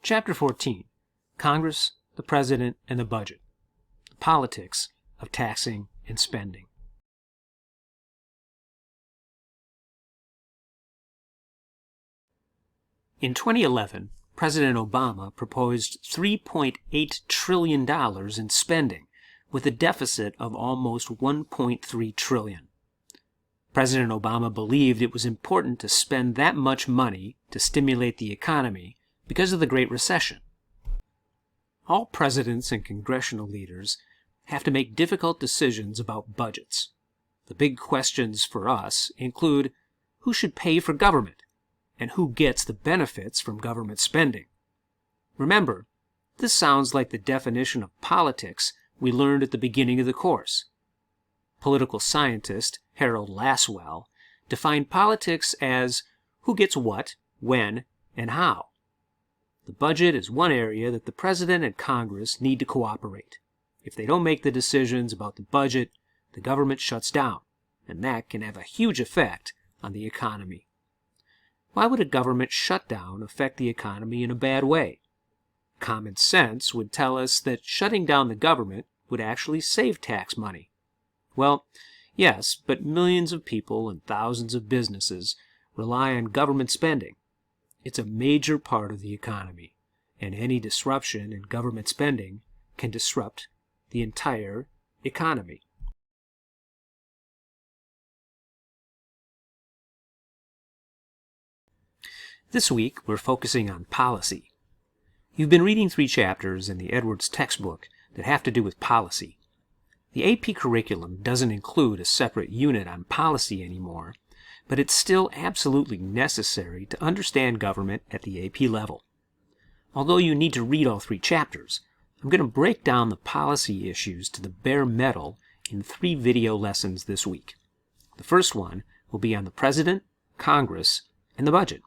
Chapter 14. Congress, the President, and the Budget. The Politics of Taxing and Spending. In 2011, President Obama proposed $3.8 trillion in spending, with a deficit of almost $1.3 trillion. President Obama believed it was important to spend that much money to stimulate the economy because of the Great Recession. All presidents and congressional leaders have to make difficult decisions about budgets. The big questions for us include who should pay for government and who gets the benefits from government spending. Remember, this sounds like the definition of politics we learned at the beginning of the course. Political scientist Harold Lasswell defined politics as who gets what, when, and how. The budget is one area that the President and Congress need to cooperate. If they don't make the decisions about the budget, the government shuts down, and that can have a huge effect on the economy. Why would a government shutdown affect the economy in a bad way? Common sense would tell us that shutting down the government would actually save tax money. Well, yes, but millions of people and thousands of businesses rely on government spending. It's a major part of the economy, and any disruption in government spending can disrupt the entire economy. This week, we're focusing on policy. You've been reading 3 chapters in the Edwards textbook that have to do with policy. The AP curriculum doesn't include a separate unit on policy anymore, but it's still absolutely necessary to understand government at the AP level. Although you need to read all 3 chapters, I'm going to break down the policy issues to the bare metal in 3 video lessons this week. The first one will be on the President, Congress, and the budget.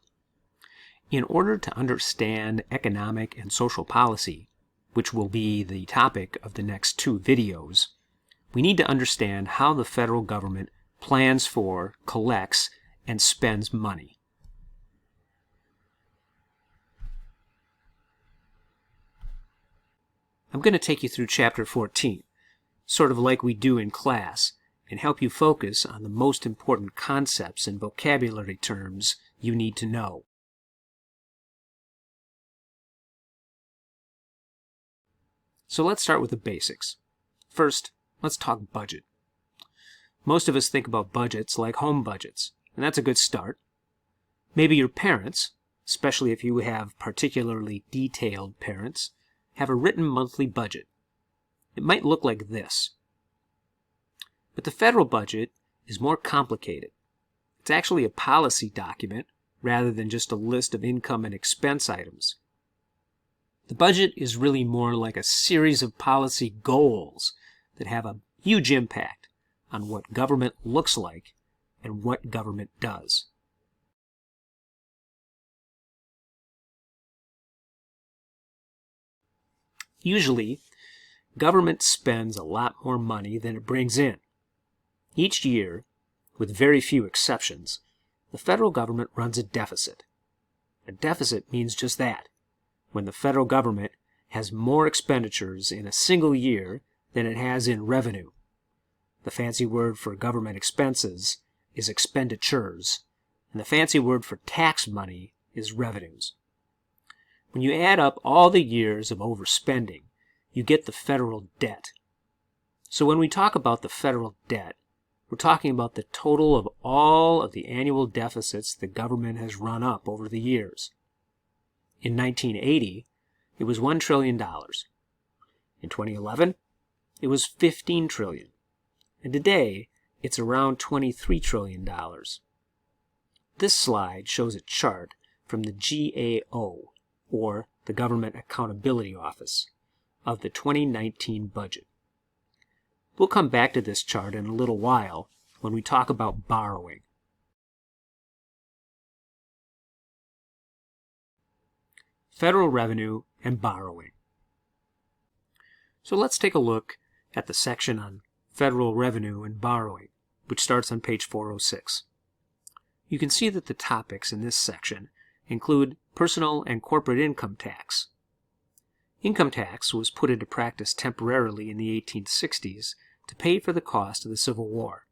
In order to understand economic and social policy, which will be the topic of the next 2 videos, we need to understand how the federal government plans for, collects, and spends money. I'm going to take you through Chapter 14, sort of like we do in class, and help you focus on the most important concepts and vocabulary terms you need to know. So let's start with the basics. First, let's talk budget. Most of us think about budgets like home budgets, and that's a good start. Maybe your parents, especially if you have particularly detailed parents, have a written monthly budget. It might look like this. But the federal budget is more complicated. It's actually a policy document rather than just a list of income and expense items. The budget is really more like a series of policy goals that have a huge impact on what government looks like and what government does. Usually, government spends a lot more money than it brings in. Each year, with very few exceptions, the federal government runs a deficit. A deficit means just that, when the federal government has more expenditures in a single year than it has in revenue. The fancy word for government expenses is expenditures, and the fancy word for tax money is revenues. When you add up all the years of overspending, you get the federal debt. So when we talk about the federal debt, we're talking about the total of all of the annual deficits the government has run up over the years. In 1980, it was $1 trillion. In 2011, it was $15 trillion. And today, it's around $23 trillion. This slide shows a chart from the GAO, or the Government Accountability Office, of the 2019 budget. We'll come back to this chart in a little while when we talk about borrowing. Federal revenue and borrowing. So let's take a look at the section on federal revenue and borrowing, which starts on page 406. You can see that the topics in this section include personal and corporate income tax, Income tax was put into practice temporarily in the 1860s to pay for the cost of the Civil War,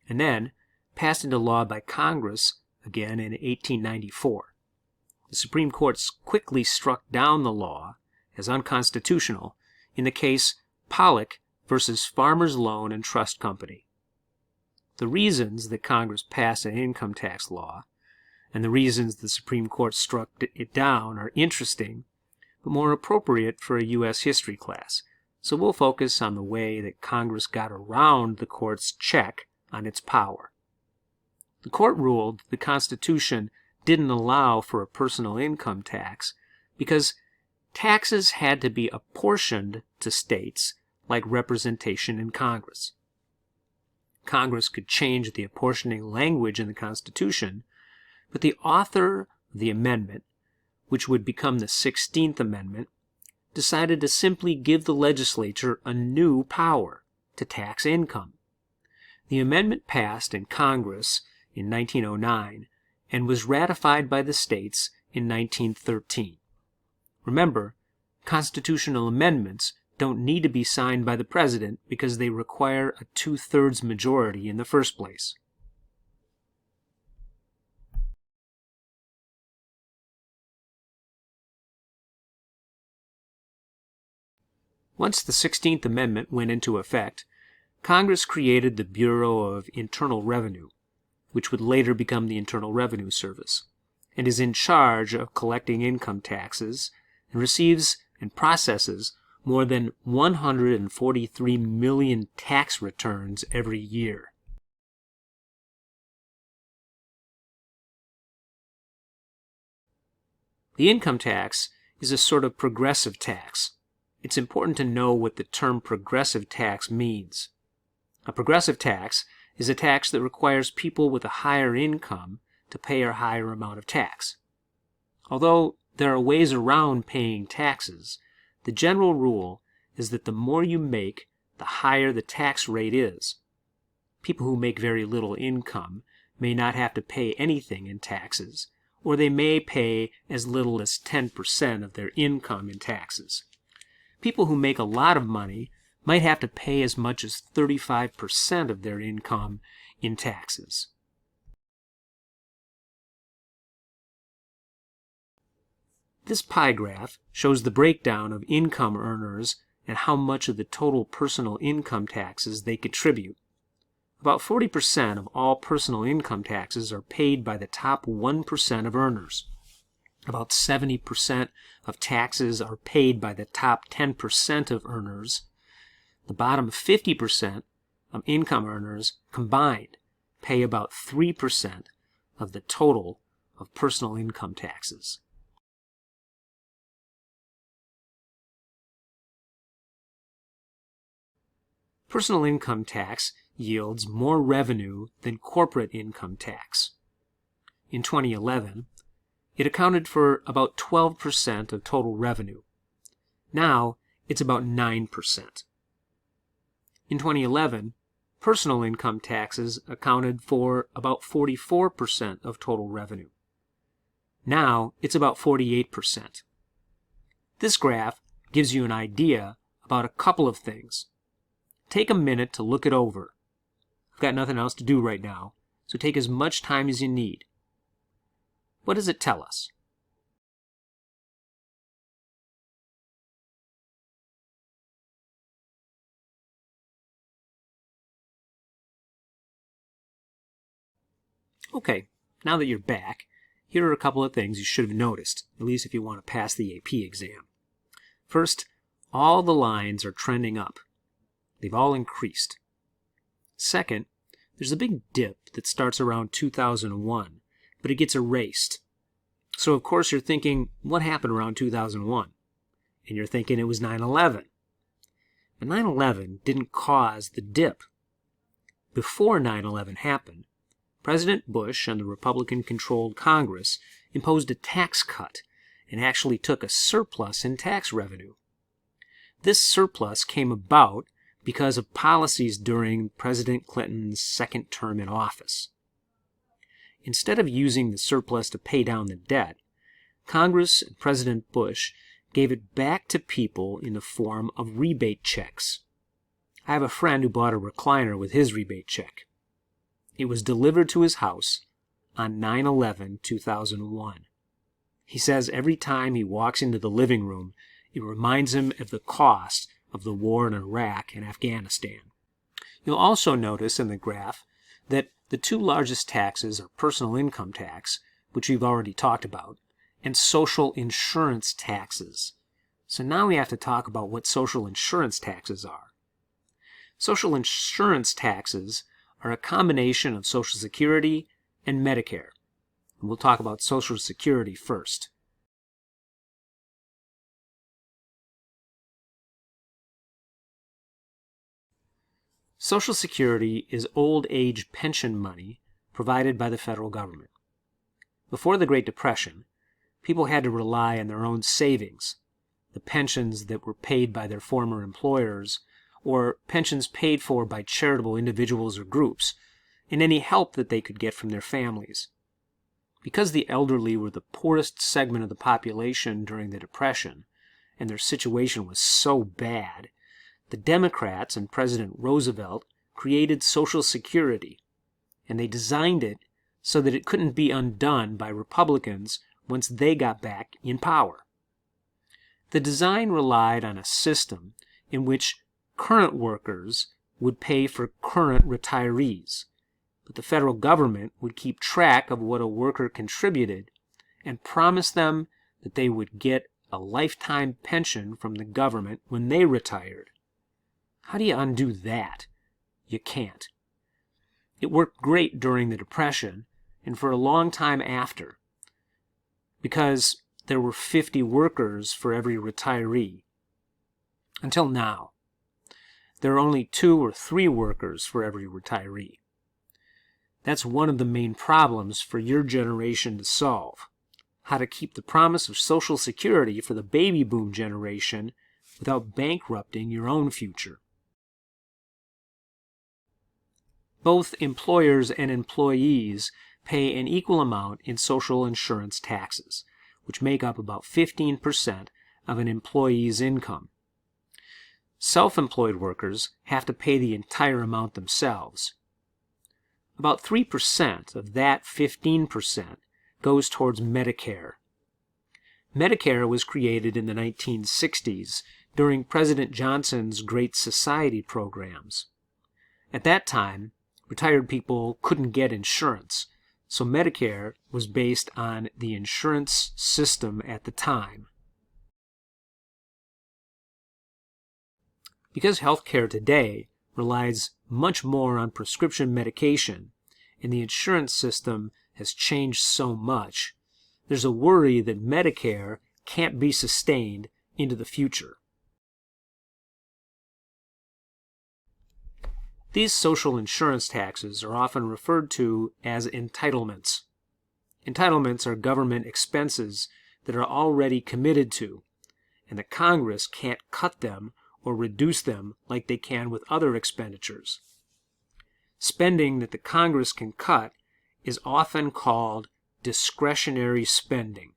and then passed into law by Congress again in 1894. The Supreme Court quickly struck down the law as unconstitutional in the case Pollock versus Farmers Loan and Trust Company. The reasons that Congress passed an income tax law and the reasons the Supreme Court struck it down are interesting, but more appropriate for a U.S. history class, so we'll focus on the way that Congress got around the court's check on its power. The court ruled the Constitution didn't allow for a personal income tax because taxes had to be apportioned to states like representation in Congress. Congress could change the apportioning language in the Constitution, but the author of the amendment, which would become the 16th Amendment, decided to simply give the legislature a new power to tax income. The amendment passed in Congress in 1909 and was ratified by the states in 1913. Remember, constitutional amendments don't need to be signed by the president because they require a 2/3 majority in the first place. Once the 16th Amendment went into effect, Congress created the Bureau of Internal Revenue, which would later become the Internal Revenue Service, and is in charge of collecting income taxes and receives and processes more than 143 million tax returns every year. The income tax is a sort of progressive tax. It's important to know what the term progressive tax means. A progressive tax is a tax that requires people with a higher income to pay a higher amount of tax. Although there are ways around paying taxes, the general rule is that the more you make, the higher the tax rate is. People who make very little income may not have to pay anything in taxes, or they may pay as little as 10% of their income in taxes. People who make a lot of money might have to pay as much as 35% of their income in taxes. This pie graph shows the breakdown of income earners and how much of the total personal income taxes they contribute. About 40% of all personal income taxes are paid by the top 1% of earners. About 70% of taxes are paid by the top 10% of earners. The bottom 50% of income earners combined pay about 3% of the total of personal income taxes. Personal income tax yields more revenue than corporate income tax. In 2011, it accounted for about 12% of total revenue. Now, it's about 9%. In 2011, personal income taxes accounted for about 44% of total revenue. Now, it's about 48%. This graph gives you an idea about a couple of things. Take a minute to look it over. I've got nothing else to do right now, so take as much time as you need. What does it tell us? Okay, now that you're back, here are a couple of things you should have noticed, at least if you want to pass the AP exam. First, all the lines are trending up. They've all increased. Second, there's a big dip that starts around 2001, but it gets erased. So of course you're thinking, what happened around 2001? And you're thinking it was 9/11. But 9/11 didn't cause the dip. Before 9/11 happened, President Bush and the Republican-controlled Congress imposed a tax cut and actually took a surplus in tax revenue. This surplus came about because of policies during President Clinton's second term in office. Instead of using the surplus to pay down the debt, Congress and President Bush gave it back to people in the form of rebate checks. I have a friend who bought a recliner with his rebate check. It was delivered to his house on 9/11/2001. He says every time he walks into the living room, it reminds him of the cost of the war in Iraq and Afghanistan. You'll also notice in the graph that the two largest taxes are personal income tax, which we've already talked about, and social insurance taxes. So now we have to talk about what social insurance taxes are. Social insurance taxes are a combination of Social Security and Medicare. And we'll talk about Social Security first. Social Security is old age pension money provided by the federal government. Before the Great Depression, people had to rely on their own savings, the pensions that were paid by their former employers, or pensions paid for by charitable individuals or groups, and any help that they could get from their families. Because the elderly were the poorest segment of the population during the Depression, and their situation was so bad, the Democrats and President Roosevelt created Social Security, and they designed it so that it couldn't be undone by Republicans once they got back in power. The design relied on a system in which current workers would pay for current retirees, but the federal government would keep track of what a worker contributed and promise them that they would get a lifetime pension from the government when they retired. How do you undo that? You can't. It worked great during the Depression and for a long time after, because there were 50 workers for every retiree. Until now, there are only 2 or 3 workers for every retiree. That's one of the main problems for your generation to solve: how to keep the promise of Social Security for the baby boom generation without bankrupting your own future. Both employers and employees pay an equal amount in social insurance taxes, which make up about 15% of an employee's income. Self-employed workers have to pay the entire amount themselves. About 3% of that 15% goes towards Medicare. Medicare was created in the 1960s during President Johnson's Great Society programs. At that time, retired people couldn't get insurance, so Medicare was based on the insurance system at the time. Because healthcare today relies much more on prescription medication, and the insurance system has changed so much, there's a worry that Medicare can't be sustained into the future. These social insurance taxes are often referred to as entitlements. Entitlements are government expenses that are already committed to, and the Congress can't cut them or reduce them like they can with other expenditures. Spending that the Congress can cut is often called discretionary spending.